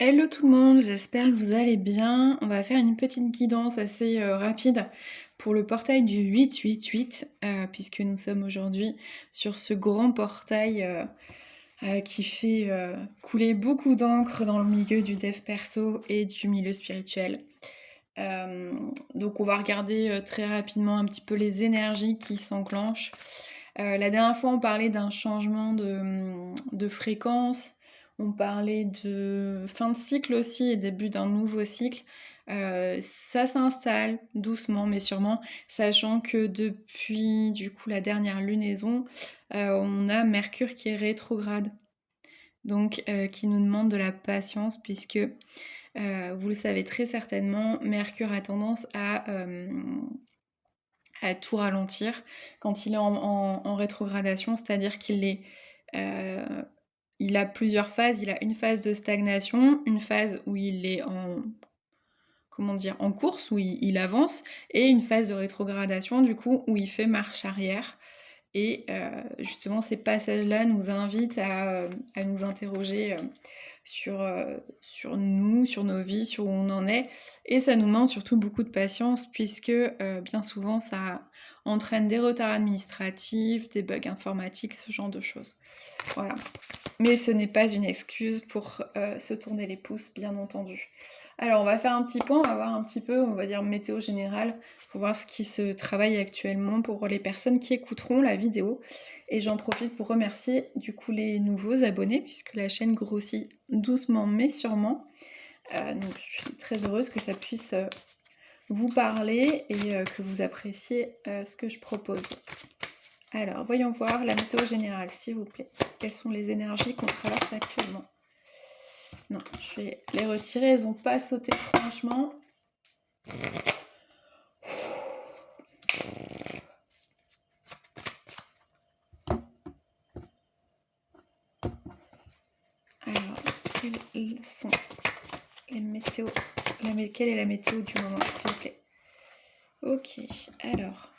Hello tout le monde, j'espère que vous allez bien. On va faire une petite guidance assez rapide pour le portail du 888, puisque nous sommes aujourd'hui sur ce grand portail qui fait couler beaucoup d'encre dans le milieu du dev perso et du milieu spirituel. Donc on va regarder très rapidement un petit peu les énergies qui s'enclenchent. La dernière fois on parlait d'un changement de fréquence, on parlait de fin de cycle aussi et début d'un nouveau cycle. Ça s'installe doucement mais sûrement, sachant que depuis du coup la dernière lunaison, on a Mercure qui est rétrograde. Donc qui nous demande de la patience puisque vous le savez très certainement, Mercure a tendance à tout ralentir quand il est en rétrogradation, c'est-à-dire il a plusieurs phases. Il a une phase de stagnation, une phase où il est en course, où il avance, et une phase de rétrogradation, du coup, où il fait marche arrière. Et justement, ces passages-là nous invitent à nous interroger sur nous, sur nos vies, sur où on en est. Et ça nous demande surtout beaucoup de patience puisque bien souvent ça entraîne des retards administratifs, des bugs informatiques, ce genre de choses. Voilà. Mais ce n'est pas une excuse pour se tourner les pouces, bien entendu. Alors on va faire un petit point, on va voir un petit peu, on va dire météo générale, pour voir ce qui se travaille actuellement pour les personnes qui écouteront la vidéo. Et j'en profite pour remercier du coup les nouveaux abonnés, puisque la chaîne grossit doucement mais sûrement. Donc je suis très heureuse que ça puisse vous parler et que vous appréciez ce que je propose. Alors, voyons voir la météo générale, s'il vous plaît. Quelles sont les énergies qu'on traverse actuellement? Non, je vais les retirer, elles n'ont pas sauté franchement. Alors, quelles sont les météos quelle est la météo du moment, s'il vous plaît? Ok, alors.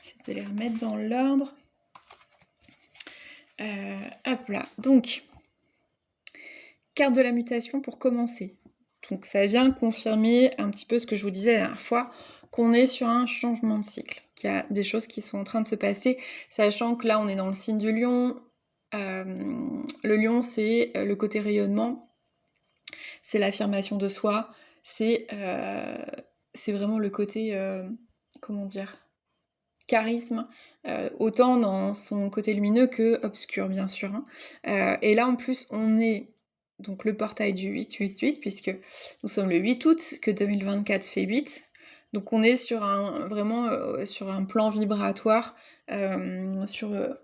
J'essaie de les remettre dans l'ordre. Hop là, donc, carte de la mutation pour commencer. Donc ça vient confirmer un petit peu ce que je vous disais la dernière fois, qu'on est sur un changement de cycle, qu'il y a des choses qui sont en train de se passer, sachant que là on est dans le signe du lion. Le lion c'est le côté rayonnement, c'est l'affirmation de soi, c'est vraiment le côté, comment dire, charisme, autant dans son côté lumineux que obscur bien sûr. Et là en plus on est donc le portail du 888 puisque nous sommes le 8 août, que 2024 fait 8. Donc on est sur sur un plan vibratoire, sur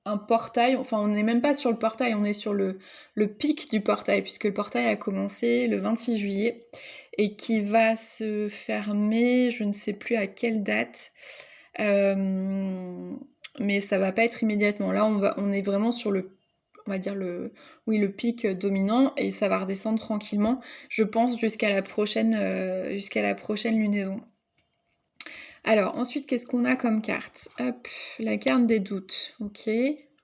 un portail, enfin on n'est même pas sur le portail, on est sur le pic du portail, puisque le portail a commencé le 26 juillet et qui va se fermer, je ne sais plus à quelle date, mais ça va pas être immédiatement. Là on est vraiment sur on va dire le pic dominant et ça va redescendre tranquillement, je pense jusqu'à la prochaine lunaison. Alors ensuite, qu'est-ce qu'on a comme carte? Hop, la carte des doutes. Ok,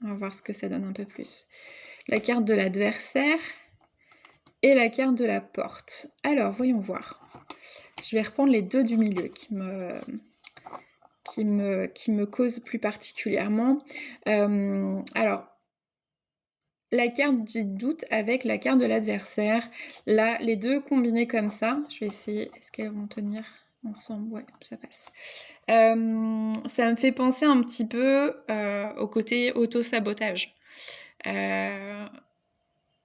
on va voir ce que ça donne un peu plus. La carte de l'adversaire et la carte de la porte. Alors, voyons voir. Je vais reprendre les deux du milieu qui me causent plus particulièrement. Alors, la carte du doute avec la carte de l'adversaire. Là, les deux combinés comme ça. Je vais essayer. Est-ce qu'elles vont tenir ensemble? Ouais, ça passe. Ça me fait penser un petit peu au côté auto-sabotage.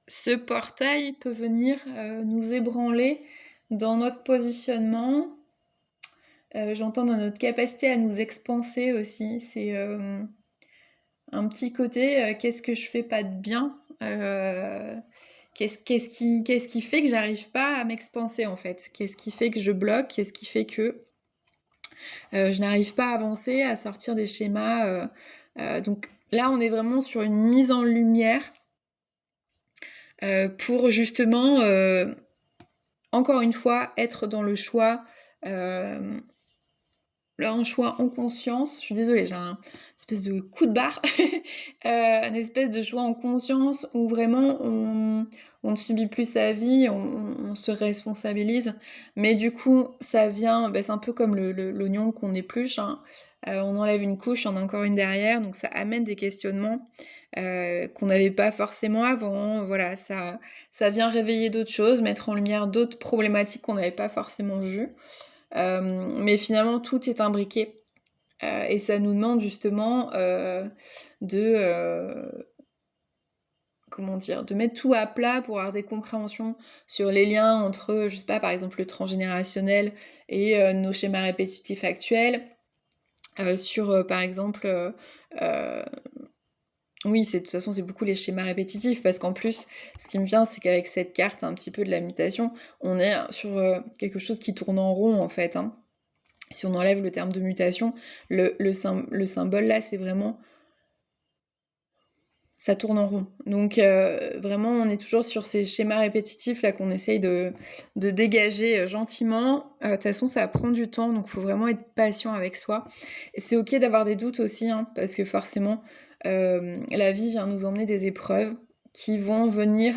Ce portail peut venir nous ébranler dans notre positionnement. J'entends dans notre capacité à nous expanser aussi. C'est un petit côté qu'est-ce que je fais pas de bien, qu'est-ce qui fait que j'arrive pas à m'expanser en fait, qu'est-ce qui fait que je bloque, qu'est-ce qui fait que je n'arrive pas à avancer, à sortir des schémas. Donc là, on est vraiment sur une mise en lumière pour justement, encore une fois, être dans le choix, un choix en conscience. Je suis désolée, j'ai un espèce de coup de barre. Un espèce de choix en conscience où vraiment on ne subit plus sa vie, on se responsabilise. Mais du coup, ça vient, c'est un peu comme l'oignon qu'on épluche, hein. On enlève une couche, il y en a encore une derrière, donc ça amène des questionnements qu'on n'avait pas forcément avant. Voilà, ça vient réveiller d'autres choses, mettre en lumière d'autres problématiques qu'on n'avait pas forcément vues. Mais finalement, tout est imbriqué. Et ça nous demande justement de comment dire, de mettre tout à plat pour avoir des compréhensions sur les liens entre, je sais pas, par exemple le transgénérationnel et nos schémas répétitifs actuels, sur par exemple, oui, de toute façon c'est beaucoup les schémas répétitifs parce qu'en plus, ce qui me vient, c'est qu'avec cette carte un petit peu de la mutation, on est sur quelque chose qui tourne en rond en fait, hein. Si on enlève le terme de mutation, le symbole là, c'est vraiment ça tourne en rond. Donc vraiment, on est toujours sur ces schémas répétitifs là qu'on essaye de dégager gentiment. De toute façon, ça prend du temps, donc il faut vraiment être patient avec soi. Et c'est ok d'avoir des doutes aussi, hein, parce que forcément, la vie vient nous emmener des épreuves qui vont venir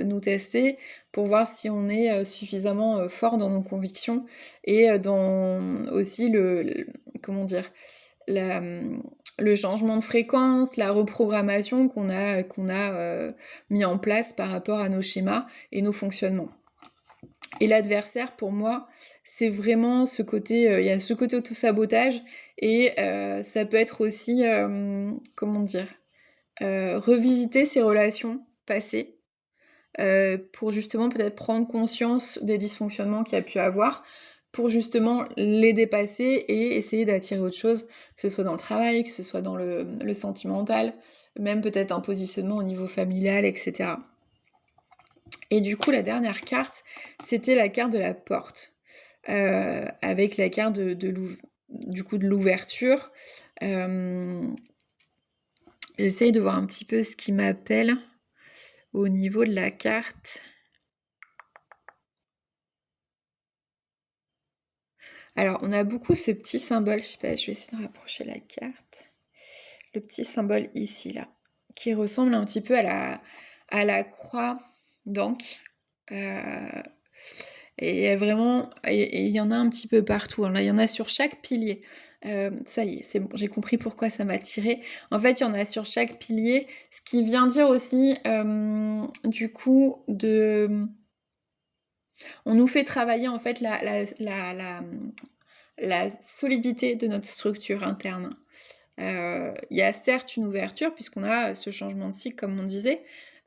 nous tester pour voir si on est suffisamment fort dans nos convictions et dans aussi comment dire, la, le changement de fréquence, la reprogrammation qu'on a mis en place par rapport à nos schémas et nos fonctionnements. Et l'adversaire, pour moi, c'est vraiment ce côté, il y a ce côté auto-sabotage et ça peut être aussi, comment dire, revisiter ses relations passées, pour justement peut-être prendre conscience des dysfonctionnements qu'il y a pu avoir, pour justement les dépasser et essayer d'attirer autre chose, que ce soit dans le travail, que ce soit dans le sentimental, même peut-être un positionnement au niveau familial, etc. Et du coup, la dernière carte, c'était la carte de la porte, avec la carte du coup de l'ouverture. J'essaye de voir un petit peu ce qui m'appelle au niveau de la carte. Alors, on a beaucoup ce petit symbole, je sais pas, je vais essayer de rapprocher la carte. Le petit symbole ici, là, qui ressemble un petit peu à la croix d'Ankh. Et vraiment, et il y en a un petit peu partout, hein. Là, il y en a sur chaque pilier. Ça y est, c'est bon, j'ai compris pourquoi ça m'a tiré. En fait, il y en a sur chaque pilier, ce qui vient dire aussi, du coup, on nous fait travailler en fait la solidité de notre structure interne. Il y a certes une ouverture, puisqu'on a ce changement de cycle, comme on disait,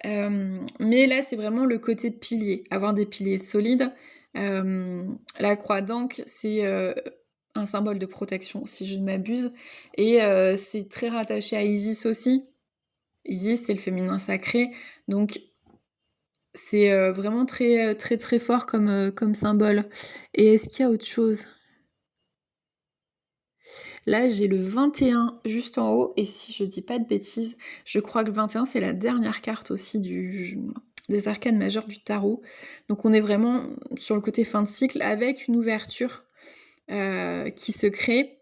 mais là, c'est vraiment le côté pilier, avoir des piliers solides. La croix d'Ankh, c'est un symbole de protection, si je ne m'abuse, et c'est très rattaché à Isis aussi. Isis, c'est le féminin sacré, donc c'est vraiment très, très, très fort comme symbole. Et est-ce qu'il y a autre chose? Là, j'ai le 21 juste en haut, et si je dis pas de bêtises, je crois que le 21, c'est la dernière carte aussi des arcanes majeures du tarot. Donc on est vraiment sur le côté fin de cycle, avec une ouverture qui se crée.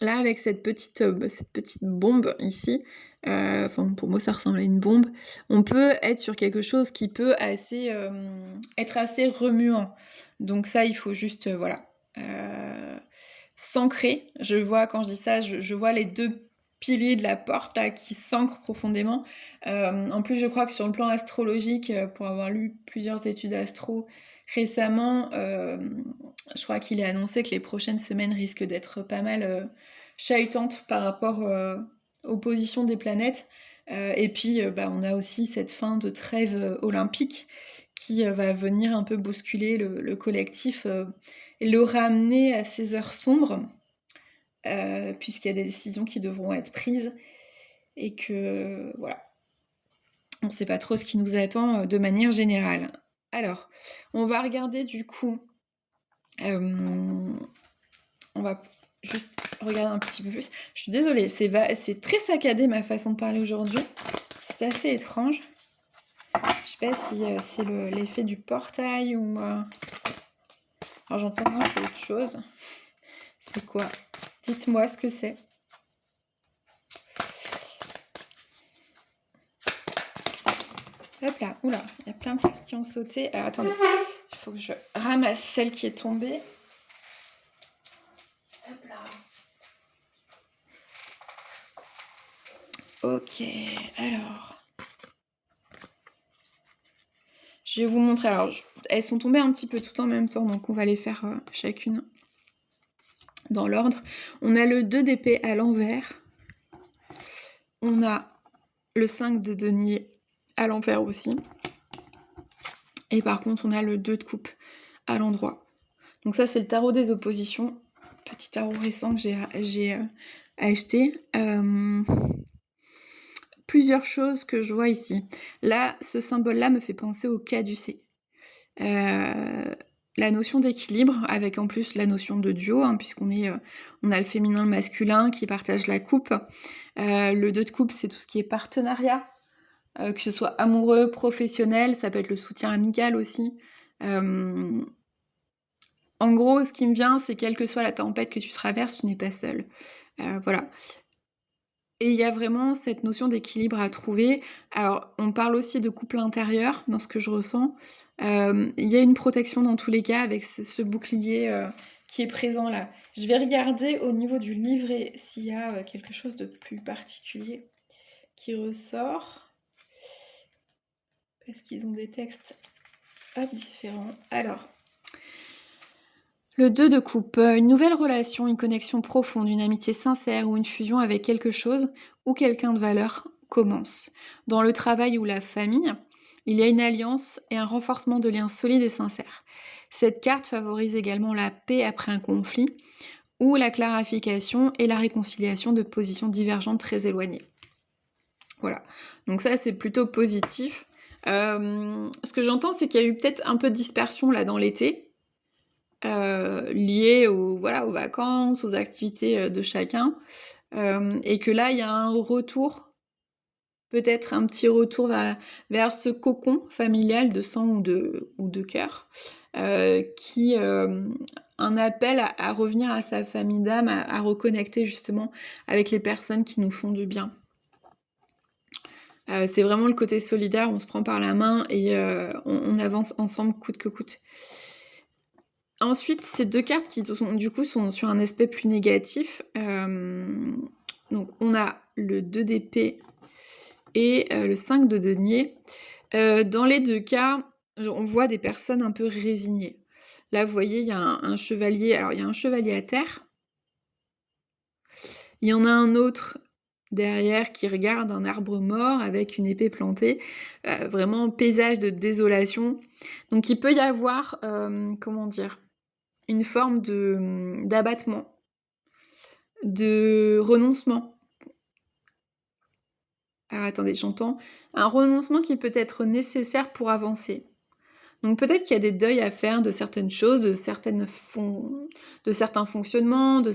Là, avec cette petite bombe ici, enfin pour moi ça ressemble à une bombe, on peut être sur quelque chose qui peut être assez remuant. Donc ça, il faut juste, voilà, s'ancrer. Je vois, quand je dis ça, je vois les deux piliers de la porte là qui s'ancrent profondément. En plus, je crois que sur le plan astrologique, pour avoir lu plusieurs études astro récemment, je crois qu'il est annoncé que les prochaines semaines risquent d'être pas mal chahutantes par rapport aux positions des planètes. Et puis, on a aussi cette fin de trêve olympique qui va venir un peu bousculer le collectif et le ramener à ces heures sombres, puisqu'il y a des décisions qui devront être prises et que voilà, on ne sait pas trop ce qui nous attend de manière générale. Alors, on va regarder du coup, on va juste regarder un petit peu plus. Je suis désolée, c'est très saccadé ma façon de parler aujourd'hui. C'est assez étrange. Je sais pas si c'est l'effet du portail ou... Alors j'entends bien, c'est autre chose. C'est quoi? Dites-moi ce que c'est. Hop là, oula, il y a plein de cartes qui ont sauté. Alors attendez, il faut que je ramasse celle qui est tombée. Hop là. Ok, alors... Je vais vous montrer. Alors, elles sont tombées un petit peu tout en même temps, donc on va les faire chacune dans l'ordre. On a le 2 d'épée à l'envers. On a le 5 de denier à l'envers aussi. Et par contre, on a le 2 de coupe à l'endroit. Donc ça, c'est le tarot des oppositions. Petit tarot récent que j'ai acheté. Plusieurs choses que je vois ici. Là, ce symbole-là me fait penser au caducée. La notion d'équilibre, avec en plus la notion de duo, hein, puisqu'on on a le féminin, le masculin qui partagent la coupe. Le 2 de coupe, c'est tout ce qui est partenariat, que ce soit amoureux, professionnel, ça peut être le soutien amical aussi. En gros, ce qui me vient, c'est quelle que soit la tempête que tu traverses, tu n'es pas seul. Voilà. Et il y a vraiment cette notion d'équilibre à trouver. Alors, on parle aussi de couple intérieur, dans ce que je ressens. Il y a une protection dans tous les cas, avec ce bouclier qui est présent là. Je vais regarder au niveau du livret s'il y a quelque chose de plus particulier qui ressort. Est-ce qu'ils ont des textes différents? Alors... Le 2 de coupe, une nouvelle relation, une connexion profonde, une amitié sincère ou une fusion avec quelque chose ou quelqu'un de valeur commence. Dans le travail ou la famille, il y a une alliance et un renforcement de liens solides et sincères. Cette carte favorise également la paix après un conflit ou la clarification et la réconciliation de positions divergentes très éloignées. Voilà, donc ça c'est plutôt positif. Ce que j'entends, c'est qu'il y a eu peut-être un peu de dispersion là dans l'été, liées aux vacances, aux activités de chacun, et que là il y a un retour, peut-être un petit retour vers ce cocon familial de sang ou de cœur, qui un appel à revenir à sa famille d'âme, à reconnecter justement avec les personnes qui nous font du bien. C'est vraiment le côté solidaire, on se prend par la main et on avance ensemble coûte que coûte. Ensuite, ces 2 cartes qui sont sur un aspect plus négatif. Donc on a le 2 d'épée et le 5 de denier. Dans les 2 cas, on voit des personnes un peu résignées. Là, vous voyez, il y a un chevalier. Alors, il y a un chevalier à terre. Il y en a un autre derrière qui regarde un arbre mort avec une épée plantée. Vraiment, paysage de désolation. Donc, il peut y avoir, comment dire, une forme d'abattement, de renoncement. Alors attendez, j'entends un renoncement qui peut être nécessaire pour avancer. Donc peut-être qu'il y a des deuils à faire de certaines choses, de certains fonctionnements, de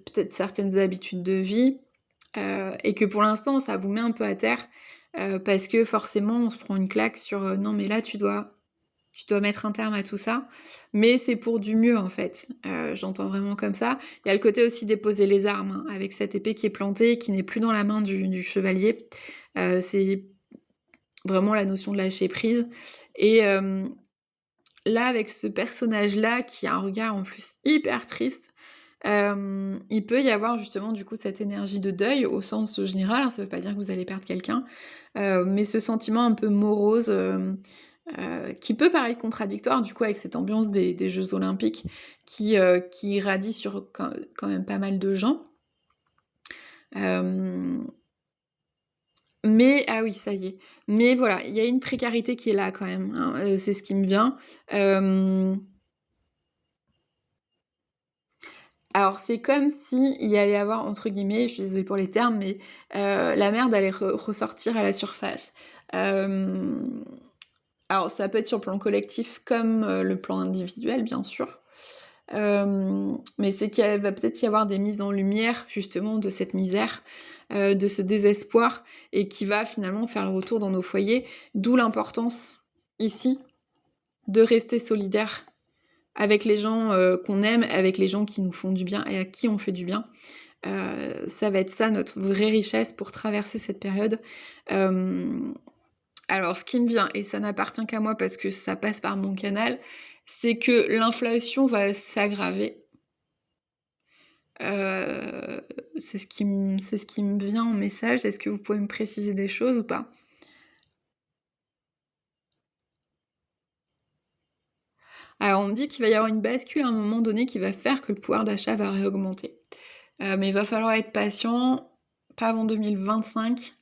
peut-être certaines habitudes de vie, et que pour l'instant ça vous met un peu à terre, parce que forcément on se prend une claque sur non mais là tu dois mettre un terme à tout ça, mais c'est pour du mieux en fait. J'entends vraiment comme ça. Il y a le côté aussi déposer les armes, hein, avec cette épée qui est plantée, qui n'est plus dans la main du chevalier. C'est vraiment la notion de lâcher prise. Et là, avec ce personnage-là, qui a un regard en plus hyper triste, il peut y avoir justement du coup cette énergie de deuil au sens général, hein, ça veut pas dire que vous allez perdre quelqu'un, mais ce sentiment un peu morose, qui peut paraître contradictoire du coup avec cette ambiance des Jeux Olympiques qui irradie sur quand même pas mal de gens. Mais ah oui, ça y est. Mais voilà, il y a une précarité qui est là quand même, hein, c'est ce qui me vient. Alors c'est comme si il y allait avoir entre guillemets, je suis désolée pour les termes, mais la merde allait ressortir à la surface. Alors ça peut être sur le plan collectif comme le plan individuel, bien sûr. Mais c'est qu'il va peut-être y avoir des mises en lumière justement de cette misère, de ce désespoir, et qui va finalement faire le retour dans nos foyers, d'où l'importance ici de rester solidaire avec les gens qu'on aime, avec les gens qui nous font du bien et à qui on fait du bien. Ça va être ça notre vraie richesse pour traverser cette période. Alors ce qui me vient, et ça n'appartient qu'à moi parce que ça passe par mon canal, c'est que l'inflation va s'aggraver. C'est ce qui me vient en message. Est-ce que vous pouvez me préciser des choses ou pas? Alors on me dit qu'il va y avoir une bascule à un moment donné qui va faire que le pouvoir d'achat va réaugmenter. Mais il va falloir être patient, pas avant 2025,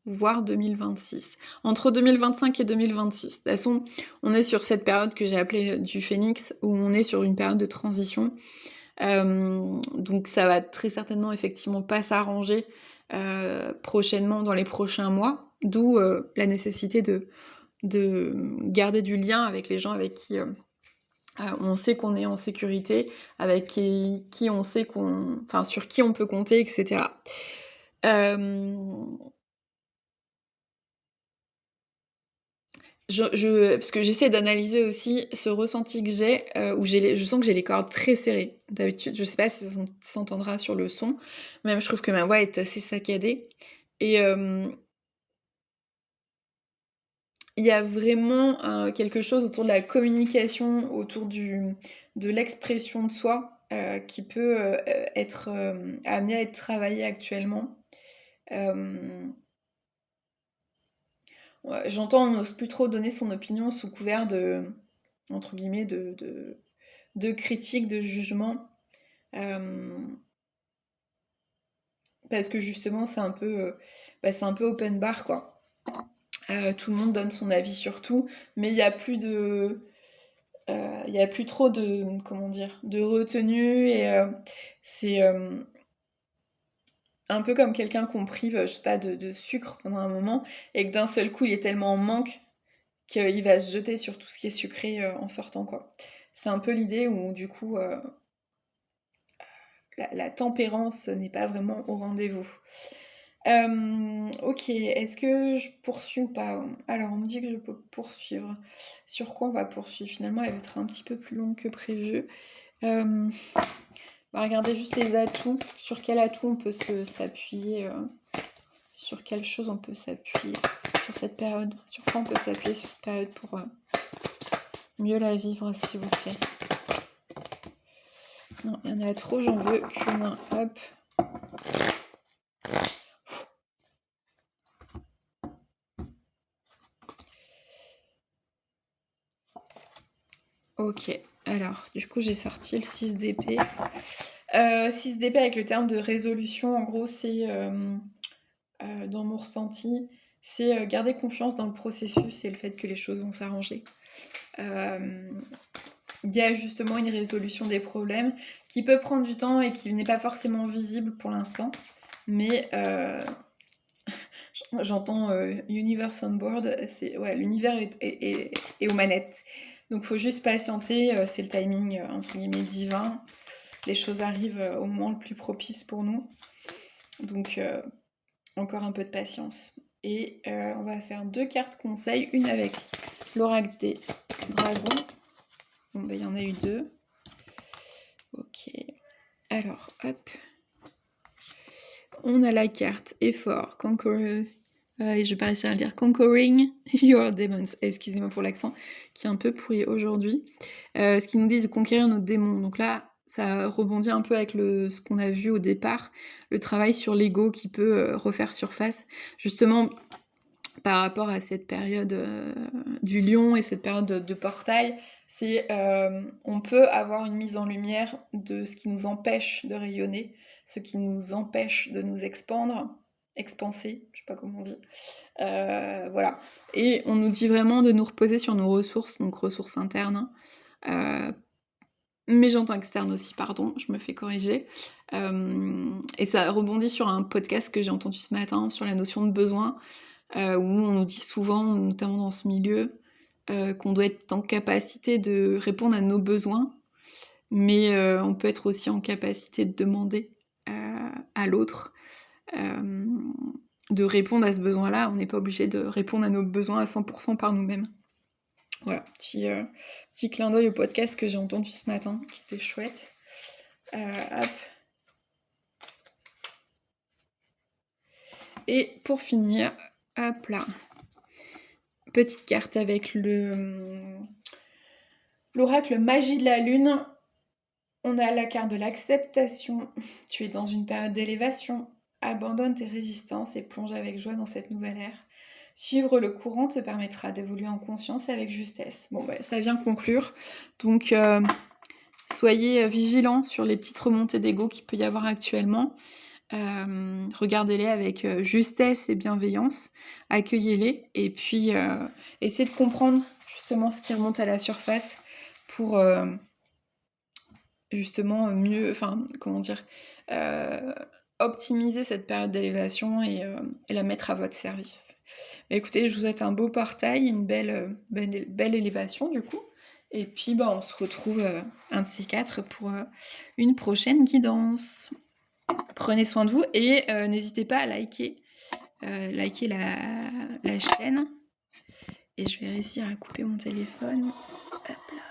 voire 2026. Entre 2025 et 2026. De toute façon, on est sur cette période que j'ai appelée du phénix, où on est sur une période de transition. Donc ça va très certainement effectivement pas s'arranger prochainement dans les prochains mois, d'où la nécessité de garder du lien avec les gens avec qui on sait qu'on est en sécurité, avec qui on sait enfin sur qui on peut compter, etc. Parce que j'essaie d'analyser aussi ce ressenti que j'ai, où je sens que j'ai les cordes très serrées. D'habitude, je sais pas si ça s'entendra sur le son, même je trouve que ma voix est assez saccadée et il y a vraiment quelque chose autour de la communication, autour de l'expression de soi, qui peut être amené à être travaillé actuellement. Ouais, j'entends, on n'ose plus trop donner son opinion sous couvert entre guillemets, de critique, de jugement, parce que justement, c'est un peu open bar, quoi. Tout le monde donne son avis sur tout, mais il y a plus trop de, comment dire, de retenue et c'est un peu comme quelqu'un qu'on prive, je sais pas, de sucre pendant un moment et que d'un seul coup il est tellement en manque qu'il va se jeter sur tout ce qui est sucré en sortant, quoi. C'est un peu l'idée où du coup la tempérance n'est pas vraiment au rendez-vous. Ok, est-ce que je poursuis ou pas? Alors, on me dit que je peux poursuivre. Sur quoi on va poursuivre? Finalement, elle va être un petit peu plus longue que prévu. On va regarder juste les atouts. Sur quel atout on peut s'appuyer? Sur quelle chose on peut s'appuyer sur cette période? Sur quoi on peut s'appuyer sur cette période pour mieux la vivre, s'il vous plaît? Non, il y en a trop, j'en veux qu'une. Hop. Ok, alors, du coup, j'ai sorti le 6 d'épée. 6 d'épée avec le terme de résolution, en gros, c'est, dans mon ressenti, c'est garder confiance dans le processus et le fait que les choses vont s'arranger. Il y a justement une résolution des problèmes qui peut prendre du temps et qui n'est pas forcément visible pour l'instant, mais j'entends Universe on board, ouais, l'univers est aux manettes. Donc faut juste patienter, c'est le timing entre guillemets divin. Les choses arrivent au moment le plus propice pour nous. Donc encore un peu de patience. Et on va faire 2 cartes conseils, une avec l'oracle des dragons. Bon bah il y en a eu 2. Ok. Alors, hop. On a la carte effort, conquer, et je vais pas réussir à le dire, conquering your demons. Excusez-moi pour l'accent, qui est un peu pourri aujourd'hui. Ce qui nous dit de conquérir nos démons. Donc là, ça rebondit un peu avec ce qu'on a vu au départ, le travail sur l'ego qui peut refaire surface. Justement, par rapport à cette période du lion et cette période de portail, c'est on peut avoir une mise en lumière de ce qui nous empêche de rayonner, ce qui nous empêche de nous expanser, je sais pas comment on dit. Voilà. Et on nous dit vraiment de nous reposer sur nos ressources, donc ressources internes, mais j'entends externe aussi, pardon, je me fais corriger. Et ça rebondit sur un podcast que j'ai entendu ce matin sur la notion de besoin, où on nous dit souvent, notamment dans ce milieu, qu'on doit être en capacité de répondre à nos besoins, mais on peut être aussi en capacité de demander à l'autre de répondre à ce besoin-là. On n'est pas obligé de répondre à nos besoins à 100% par nous-mêmes. Voilà, petit clin d'œil au podcast que j'ai entendu ce matin, qui était chouette. Hop. Et pour finir, hop là, petite carte avec l'oracle magie de la lune. On a la carte de l'acceptation. Tu es dans une période d'élévation. Abandonne tes résistances et plonge avec joie dans cette nouvelle ère. Suivre le courant te permettra d'évoluer en conscience et avec justesse. Bon, ça vient conclure. Donc, soyez vigilants sur les petites remontées d'ego qu'il peut y avoir actuellement. Regardez-les avec justesse et bienveillance. Accueillez-les. Et puis, essayez de comprendre justement ce qui remonte à la surface pour... justement mieux, optimiser cette période d'élévation et la mettre à votre service. Écoutez, je vous souhaite un beau portail, une belle élévation du coup, et puis on se retrouve un de ces quatre pour une prochaine guidance. Prenez soin de vous et n'hésitez pas à liker la chaîne, et je vais réussir à couper mon téléphone. Hop là.